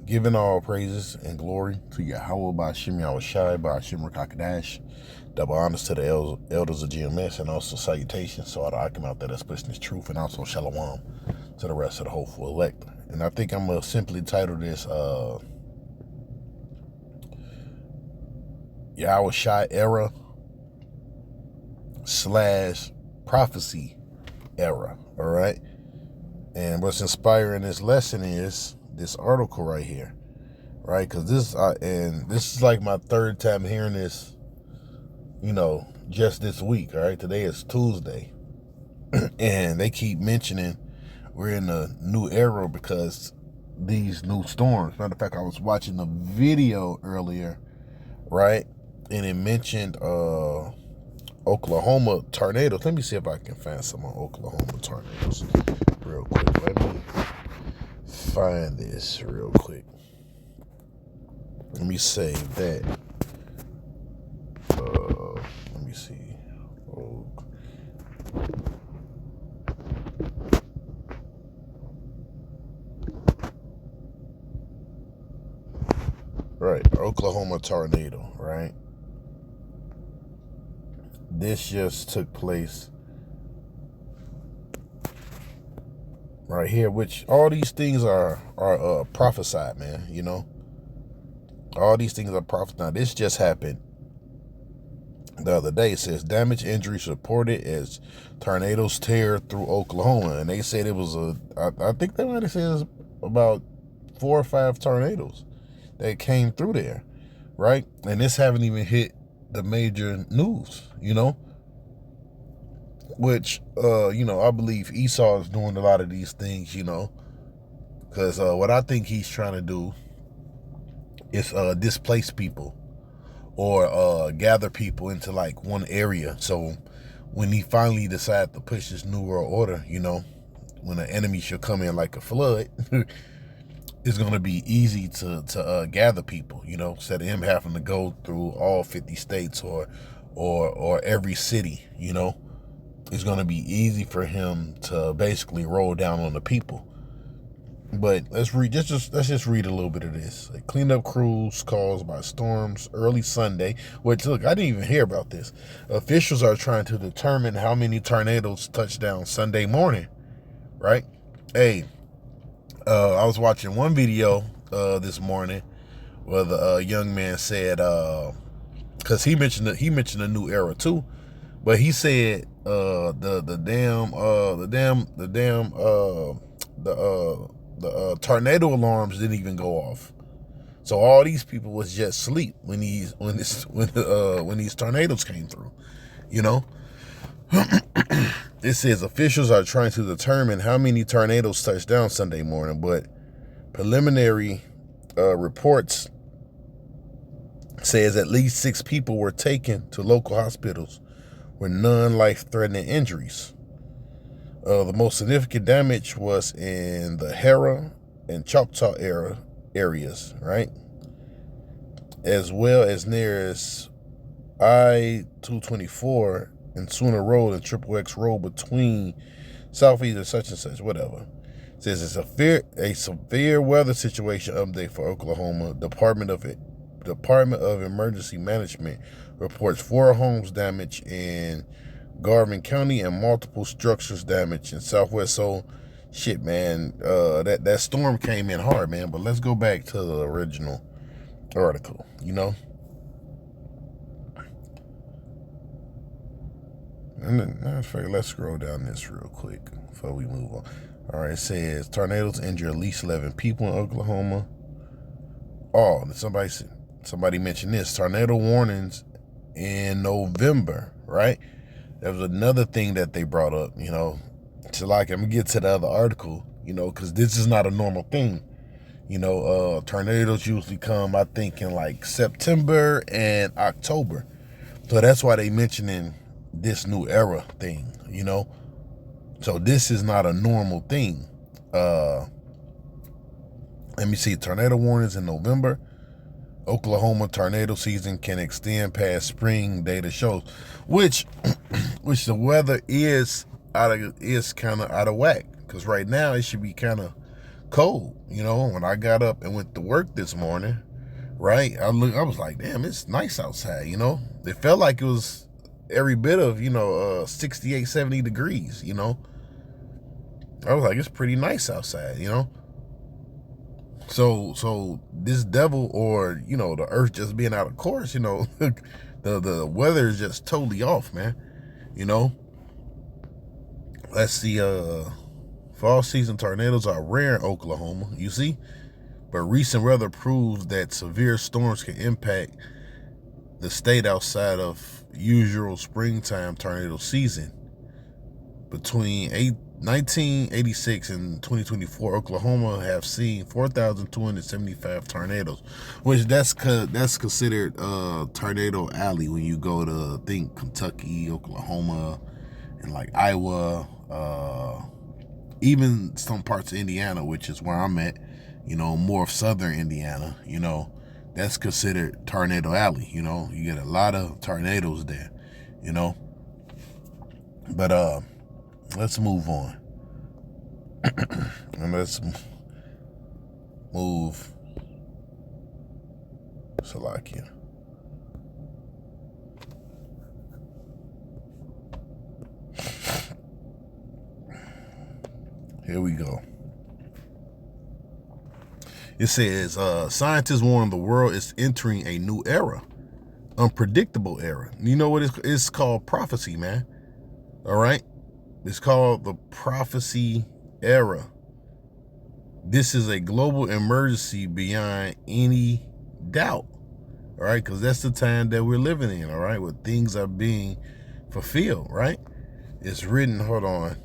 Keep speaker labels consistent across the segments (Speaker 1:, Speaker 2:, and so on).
Speaker 1: Giving all praises and glory to Yahawahshi, Rakakadash. Double honors to the elders of GMS, and also salutations to all the Akim out there that's pushing this truth, and also shalom to the rest of the hopeful elect. And I think I'm going to simply title this Yahawahshi era / prophecy era, all right? And what's inspiring this lesson is this article right here, right? Because this is like my third time hearing this, just this week, all right? Today is Tuesday, and they keep mentioning we're in a new era because these new storms. Matter of fact, I was watching a video earlier, right? And it mentioned Oklahoma tornadoes. Let me see if I can find some on Oklahoma tornadoes real quick. Let me find this real quick. Let me save that. Let me see. Right, Oklahoma tornado, right? This just took place right here, which all these things are prophesied, man, All these things are prophesied. Now, this just happened the other day. It says damage injuries reported as tornadoes tear through Oklahoma. And they said it was I think they might have said it was about 4 or 5 tornadoes that came through there, right? And this haven't even hit the major news, which, I believe Esau is doing a lot of these things, because what I think he's trying to do is displace people or gather people into like one area. So when he finally decides to push this new world order, when an enemy should come in like a flood, it's going to be easy to gather people, instead of him having to go through all 50 states or every city, It's going to be easy for him to basically roll down on the people. But let's just read a little bit of this. Like, cleanup crews caused by storms early Sunday. Which, look, I didn't even hear about this. Officials are trying to determine how many tornadoes touched down Sunday morning, right? Hey, I was watching one video this morning where the young man said, because he mentioned a new era too, but he said the tornado alarms didn't even go off. So all these people was just asleep when these tornadoes came through, It says officials are trying to determine how many tornadoes touched down Sunday morning, but preliminary reports says at least 6 people were taken to local hospitals with non-life-threatening injuries. The most significant damage was in the Hera and Choctaw areas, right? As well as near as I-224 and Sooner Road and Triple X Road between Southeast and such, whatever. It says it's a severe weather situation update for Oklahoma. Department of Emergency Management reports 4 homes damaged in Garvin County and multiple structures damaged in Southwest. So, shit, man, that storm came in hard, man. But let's go back to the original article, And then, let's scroll down this real quick before we move on. All right, it says tornadoes injure at least 11 people in Oklahoma. Oh, somebody mentioned this. Tornado warnings in November, right? That was another thing that they brought up, So, like, I'm going to get to the other article, because this is not a normal thing. Tornadoes usually come, I think, in like September and October. So that's why they mentioning this new era thing, So this is not a normal thing. Let me see. Tornado warnings in November. Oklahoma tornado season can extend past spring, data shows, which the weather is kind of out of whack, because right now it should be kind of cold. You know, when I got up and went to work this morning, right? I was like, damn, it's nice outside. You know, it felt like it was every bit of 68, 70 degrees. You know, I was like, it's pretty nice outside. You know. So this devil, or the earth just being out of course, the weather is just totally off, man. You know. Let's see, fall season tornadoes are rare in Oklahoma, you see? But recent weather proves that severe storms can impact the state outside of usual springtime tornado season. Between 1986 and 2024, Oklahoma have seen 4,275 tornadoes, which that's considered tornado alley when you go to, think, Kentucky, Oklahoma, and like Iowa, even some parts of Indiana, which is where I'm at, more of southern Indiana, that's considered tornado alley. You get a lot of tornadoes there, but let's move on. And let's move Salakia. Here we go. It says, scientists warn the world is entering a new era, unpredictable era. You know what it's called? Prophecy, man. All right? It's called the prophecy era. This is a global emergency beyond any doubt. All right? Because that's the time that we're living in, all right? Where things are being fulfilled, right? It's written, hold on.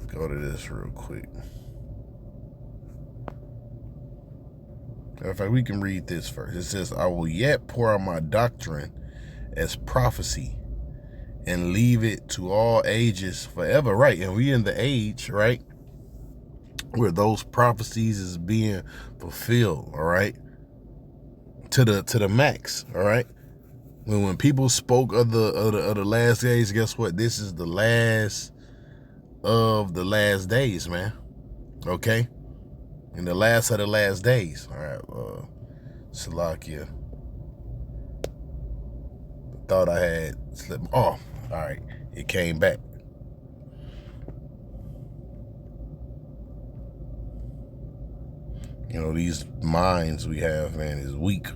Speaker 1: Go to this real quick. In fact, we can read this first. It says, I will yet pour out my doctrine as prophecy and leave it to all ages forever. Right. And we in the age, right, where those prophecies is being fulfilled. All right. To the max. All right. When people spoke of the last days, guess what? This is the last of the last days, man. Okay? In the last of the last days. All right, Salakia. Thought I had slipped off. All right, it came back. These minds we have, man, is weak.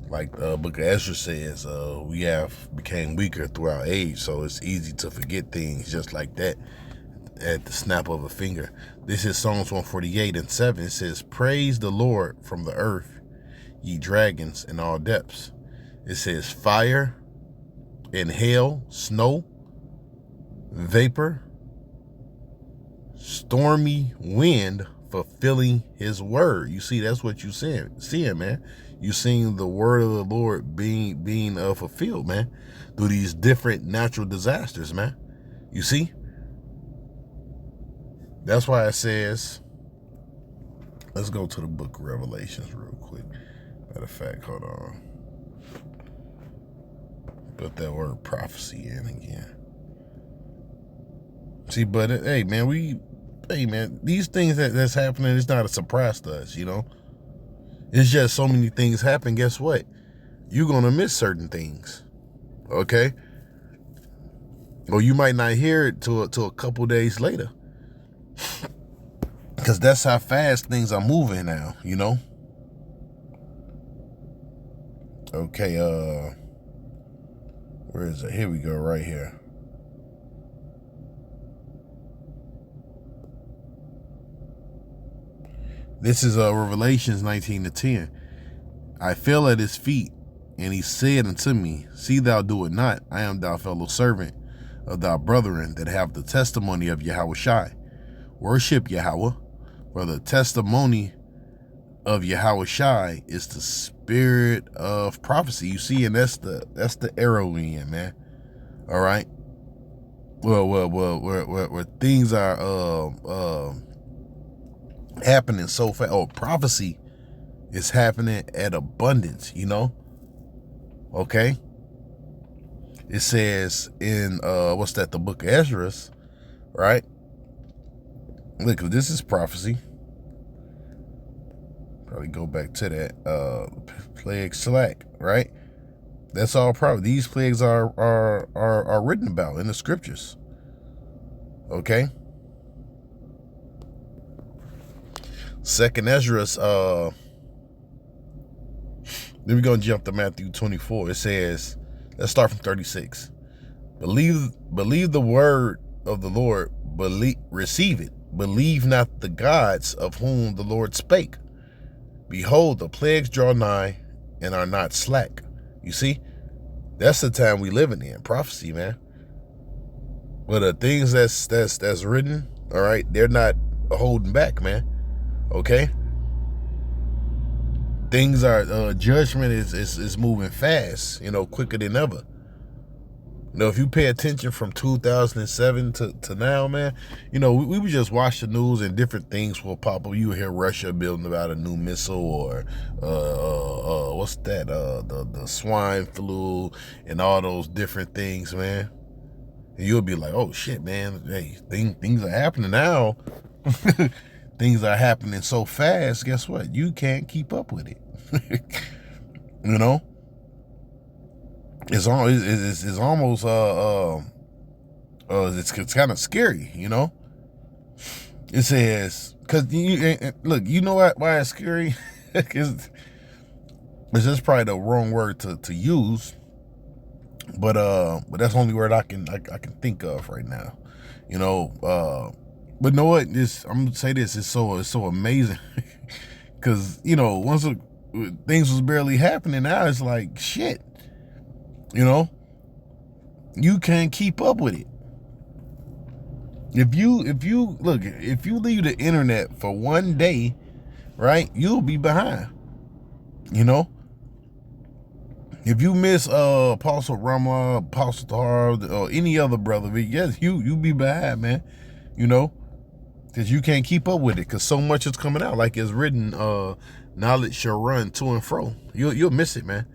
Speaker 1: Like the book of Ezra says, we have became weaker throughout age, so it's easy to forget things just like that at the snap of a finger. This is Psalms 148:7. It says, praise the Lord from the earth, ye dragons in all depths. It says, fire and hail, snow, vapor, stormy wind, fulfilling his word. You see, that's what you seeing, man. You seeing the word of the Lord being fulfilled, man, through these different natural disasters, man. You see? That's why it says, let's go to the book of Revelations real quick. Matter of fact, hold on. Put that word prophecy in again. See, but hey, man, these things that's happening, it's not a surprise to us, It's just so many things happen. Guess what? You're going to miss certain things. Okay? Or you might not hear it till a couple days later. Because that's how fast things are moving now, Okay, where is it? Here we go, right here. This is Revelations 19:10. I fell at his feet, and he said unto me, see thou do it not. I am thy fellow servant of thy brethren that have the testimony of Yahawahshi. Worship Yahweh, for the testimony of Yahawahshi is the spirit of prophecy. You see, and that's the era we in, man. All right. Well, where things are happening so fast. Oh, prophecy is happening at abundance, Okay. It says in the book of Ezra, right? Look, this is prophecy. Probably go back to that. Plague slack, right? That's all prophecy. These plagues are written about in the scriptures. Okay. Second Ezra's, then we're gonna jump to Matthew 24. It says, let's start from 36. Believe the word of the Lord, receive it. Believe not the gods of whom the Lord spake. Behold, the plagues draw nigh and are not slack. You see, that's the time we living in. Prophecy, man. But the things that's written, all right, they're not holding back, man. Okay. Things are judgment is moving fast, quicker than ever. If you pay attention from 2007 to now, man, we would just watch the news and different things will pop up. You hear Russia building about a new missile, or what's that? The swine flu and all those different things, man. And you'll be like, oh shit, man, hey, things are happening now. Things are happening so fast. Guess what? You can't keep up with it. It's almost it's kind of scary, It says, because look, you know why it's scary? It's just probably the wrong word to use, but that's the only word I can think of right now, But know what? I'm gonna say this. It's so amazing, because once things was barely happening, now it's like shit. You can't keep up with it. If you leave the internet for one day, right, you'll be behind. If you miss Apostle Ramla, Apostle Tahar, or any other brother, yes, you be behind, man. Because you can't keep up with it, because so much is coming out. Like it's written, knowledge shall run to and fro. You'll miss it, man.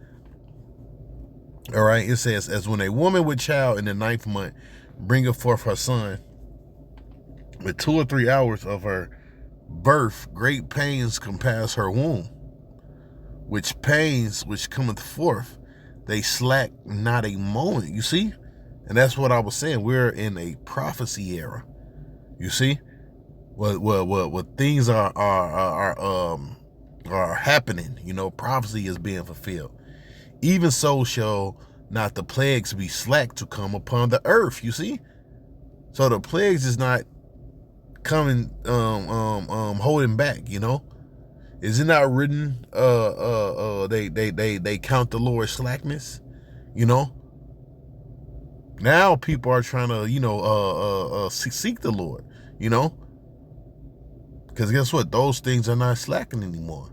Speaker 1: All right, it says, as when a woman with child in the 9th month bringeth forth her son, with 2 or 3 hours of her birth, great pains compass her womb, which pains which cometh forth, they slack not a moment. You see? And that's what I was saying. We're in a prophecy era. You see? What things are happening, prophecy is being fulfilled. Even so shall not the plagues be slack to come upon the earth. You see? So the plagues is not coming, holding back, Is it not written, they count the Lord's slackness, Now people are trying to, seek the Lord, Because guess what? Those things are not slacking anymore,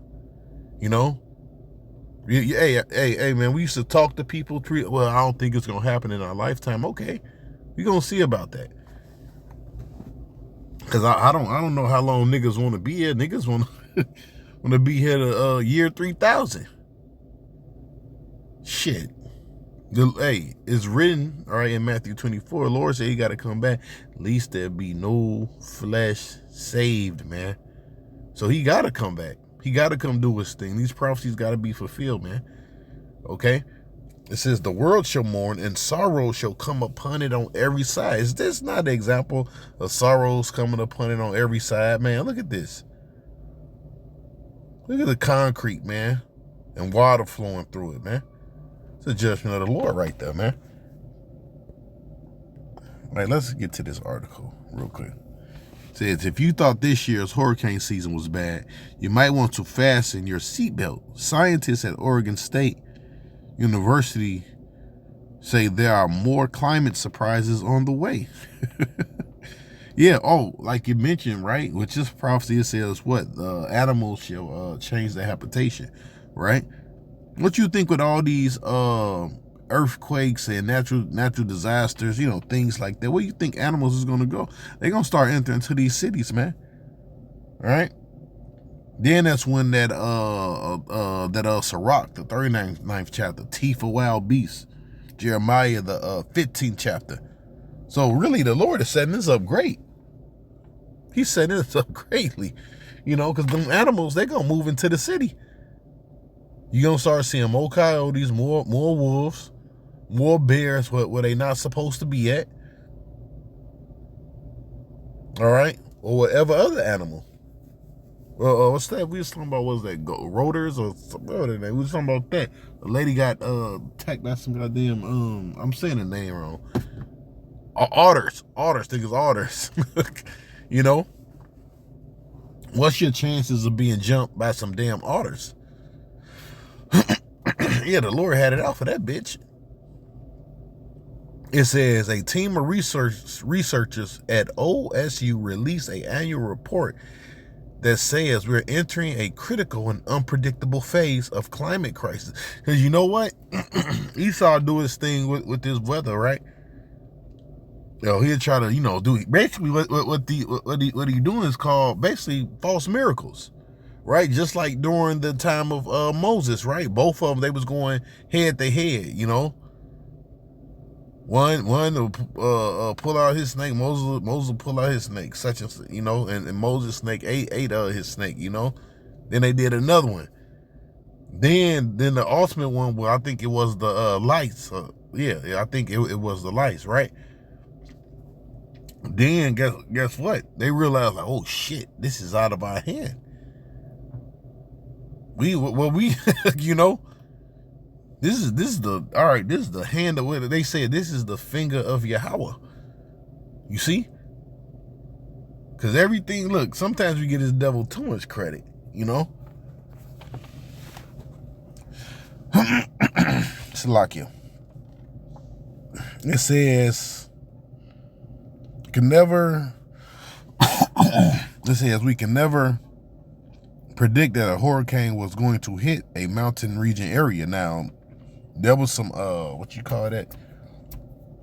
Speaker 1: Hey, man, we used to talk to people. Well, I don't think it's going to happen in our lifetime. Okay, we're going to see about that. Because I don't know how long niggas want to be here. Niggas want to be here to year 3000. Shit. Hey, it's written, all right, in Matthew 24. The Lord said he got to come back. At least there be no flesh saved, man. So he got to come back. He got to come do his thing. These prophecies got to be fulfilled, man. Okay? It says, the world shall mourn and sorrow shall come upon it on every side. Is this not an example of sorrows coming upon it on every side, man? Look at this. Look at the concrete, man. And water flowing through it, man. It's a judgment of the Lord right there, man. All right, let's get to this article real quick. Says, if you thought this year's hurricane season was bad, you might want to fasten your seatbelt. Scientists at Oregon State University say there are more climate surprises on the way. Yeah, like you mentioned, right? Which is prophecy, it says what? Animals shall change their habitation, right? What you think with all these earthquakes and natural disasters, things like that, where you think animals is going to go? They're going to start entering to these cities, man. All right? Then that's when that Sirach, the 39th chapter, teeth of wild beasts, Jeremiah, the 15th chapter. So really the Lord is setting this up great. He's setting this up greatly, because them animals, they gonna move into the city. You gonna start seeing more coyotes, more wolves, more bears where they not supposed to be at. All right, or whatever other animal. What's that? We was talking about, what was that? Rotors or something? We was talking about that. The lady got attacked by some goddamn I'm saying the name wrong. Otters. Think it's otters. What's your chances of being jumped by some damn otters? Yeah, the Lord had it out for that bitch. It says a team of researchers at OSU released an annual report that says we're entering a critical and unpredictable phase of climate crisis. Because you know what? Esau do his thing with this weather, right? He'll try to, do basically what he doing is called basically false miracles, right? Just like during the time of Moses, right? Both of them, they was going head to head, One will pull out his snake. Moses will pull out his snake, such as, and Moses' snake ate his snake, Then they did another one. Then the ultimate one, well, I think it was the lights. I think it was the lights, right? Then guess what? They realized, like, oh shit, this is out of our hand. We This is the hand of it. They say this is the finger of Yahawah. You see? Because everything, look, sometimes we get this devil too much credit, Salakia. It says, we can never predict that a hurricane was going to hit a mountain region area. Now, there was some, what you call that?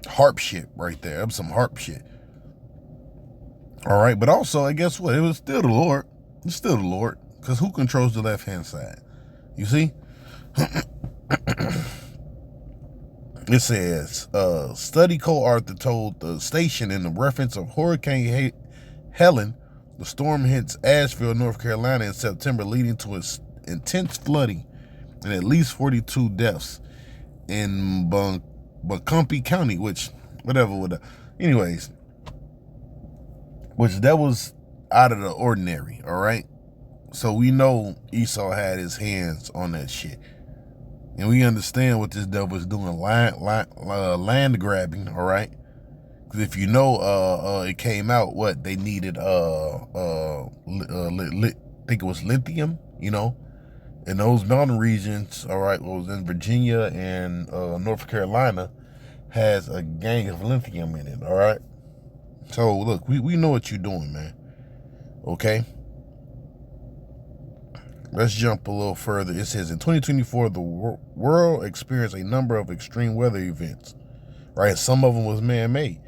Speaker 1: Harp shit right there. There was some harp shit. All right, but also, guess what? It was still the Lord. It's still the Lord. Because who controls the left-hand side? You see? It says, study co-author told the station in the reference of Hurricane Helen, the storm hits Asheville, North Carolina in September, leading to intense flooding and at least 42 deaths in Buncombe County, which that was out of the ordinary, all right? So we know Esau had his hands on that shit. And we understand what this devil is doing, land grabbing, all right? Because if you know, it came out, they needed, I think it was lithium, in those mountain regions, all right, what was in Virginia and North Carolina, has a gang of lithium in it, all right? So, look, we know what you're doing, man, okay? Let's jump a little further. It says, in 2024, the world experienced a number of extreme weather events, right? Some of them was man-made,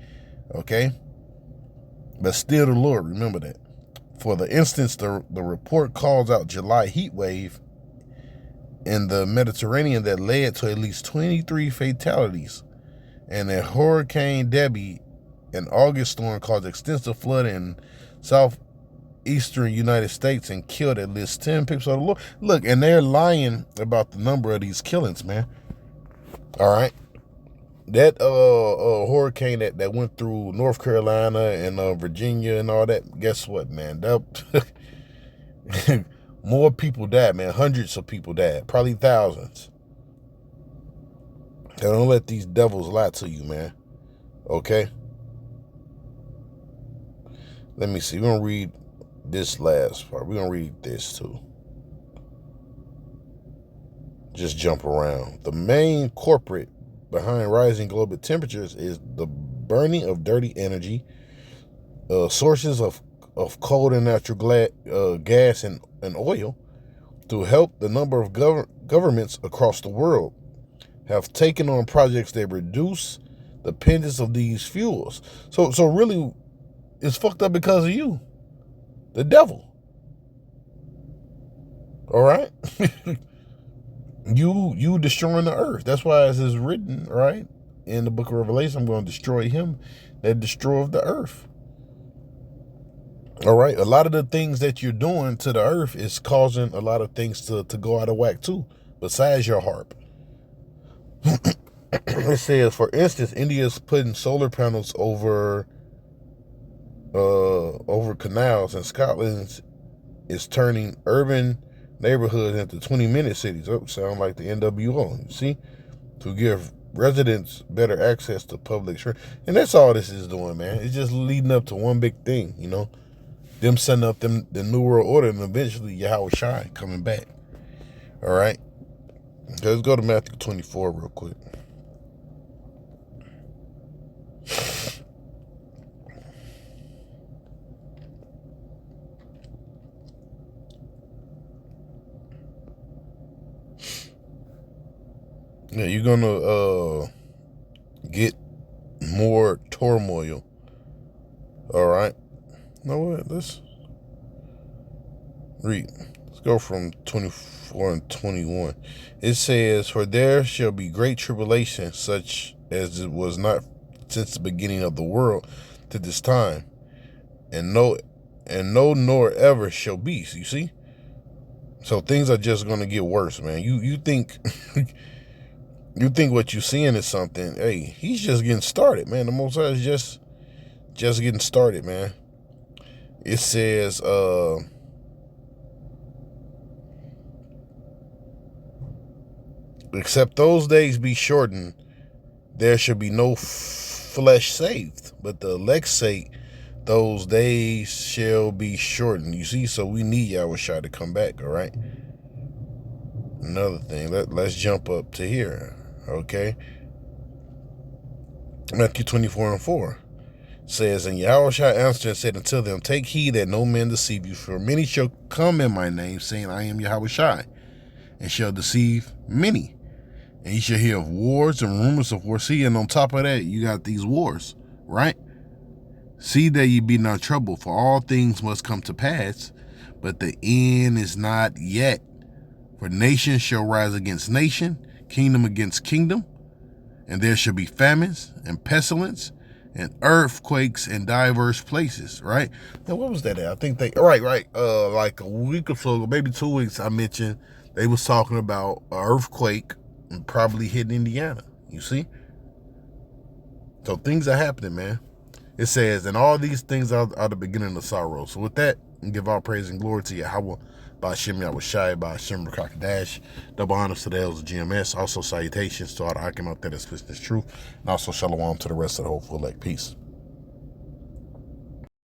Speaker 1: okay? But still the Lord, remember that. For the instance, the report calls out July heat wave in the Mediterranean that led to at least 23 fatalities, and a Hurricane Debbie, an August storm, caused extensive flooding in southeastern United States and killed at least 10 people. So look, and they're lying about the number of these killings, man. All right, that hurricane that went through North Carolina and Virginia and all that. Guess what, man? That more people died, man. Hundreds of people died, probably thousands. And don't let these devils lie to you, man. Okay? Let me see. We're going to read this last part. We're going to read this too. Just jump around. The main culprit behind rising global temperatures is the burning of dirty energy, sources of coal and natural gas and oil. To help, the number of governments across the world have taken on projects that reduce the dependence of these fuels. So really, it's fucked up because of you, the devil. All right? You destroying the earth. That's why it is written, right, in the book of Revelation, I'm going to destroy him that destroyeth the earth. All right. A lot of the things that you're doing to the earth is causing a lot of things to go out of whack too, besides your harp. It says, for instance, India's putting solar panels over canals, and Scotland is turning urban neighborhoods into 20-minute cities. Oh, sound like the NWO. You see, to give residents better access to public transit, and that's all this is doing, man. It's just leading up to one big thing, you know. Them setting up the New World Order, and eventually Yahawahshi coming back. All right. Let's go to Matthew 24 real quick. Yeah, you're gonna get more turmoil. All right. You know what? Let's read. Let's go from 24 and 21. It says, for there shall be great tribulation, such as it was not since the beginning of the world to this time, and no nor ever shall be. You see? So things are just gonna get worse, man. You think you think what you're seeing is something. Hey, he's just getting started, man. The Most High is just getting started, man. It says, except those days be shortened, there shall be no flesh saved. But the elect say, those days shall be shortened. You see, so we need Yahawahshi to come back, all right? Another thing, let's jump up to here, okay? Matthew 24 and 4 says, and Yahawahshi answered and said unto them, take heed that no man deceive you, for many shall come in my name, saying, I am Yahawahshi, and shall deceive many. And you shall hear of wars and rumors of wars. See, and on top of that, you got these wars, right? See that ye be not troubled, for all things must come to pass, but the end is not yet. For nation shall rise against nation, kingdom against kingdom, and there shall be famines and pestilence and earthquakes in diverse places, right? Now, what was that at? I think right. Like a week or so, maybe 2 weeks, I mentioned they was talking about an earthquake and probably hitting Indiana, you see? So things are happening, man. It says, and all these things are the beginning of sorrow. So with that, give all praise and glory to Yahweh, by Shem Yahawahshi, by Shem Rakakadash. Double honors to the elders of GMS. Also salutations to all the Akim out there that's listening to truth. And also shalom to the rest of the hopeful elect. Peace.